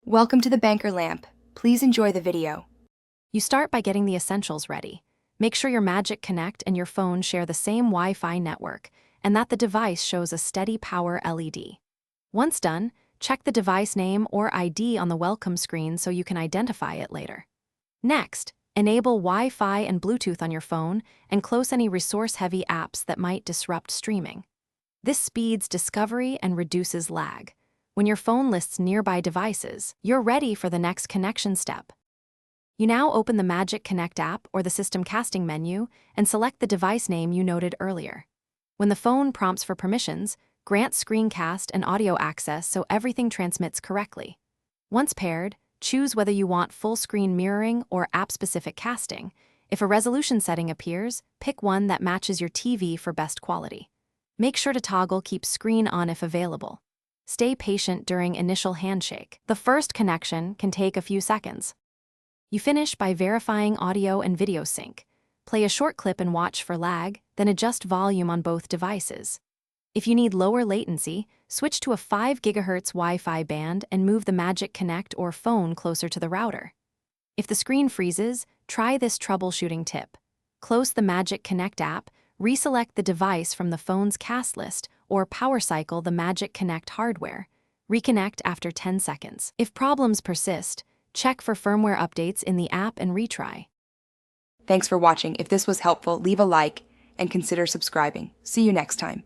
Welcome to the Banker Lamp. Please enjoy the video. You start by getting the essentials ready. Make sure your Magiconnect and your phone share the same Wi-Fi network and that the device shows a steady power LED. Once done, check the device name or ID on the welcome screen so you can identify it later. Next, enable Wi-Fi and Bluetooth on your phone and close any resource-heavy apps that might disrupt streaming. This speeds discovery and reduces lag. When your phone lists nearby devices, you're ready for the next connection step. You now open the Magiconnect app or the System Casting menu and select the device name you noted earlier. When the phone prompts for permissions, grant screencast and audio access so everything transmits correctly. Once paired, choose whether you want full-screen mirroring or app-specific casting. If a resolution setting appears, pick one that matches your TV for best quality. Make sure to toggle Keep Screen On if available. Stay patient during initial handshake. The first connection can take a few seconds. You finish by verifying audio and video sync. Play a short clip and watch for lag, then adjust volume on both devices. If you need lower latency, switch to a 5 GHz Wi-Fi band and move the Magiconnect or phone closer to the router. If the screen freezes, try this troubleshooting tip. Close the Magiconnect app, reselect the device from the phone's cast list, or power cycle the Magiconnect hardware. Reconnect after 10 seconds. If problems persist, check for firmware updates in the app and retry. Thanks for watching. If this was helpful, leave a like and consider subscribing. See you next time.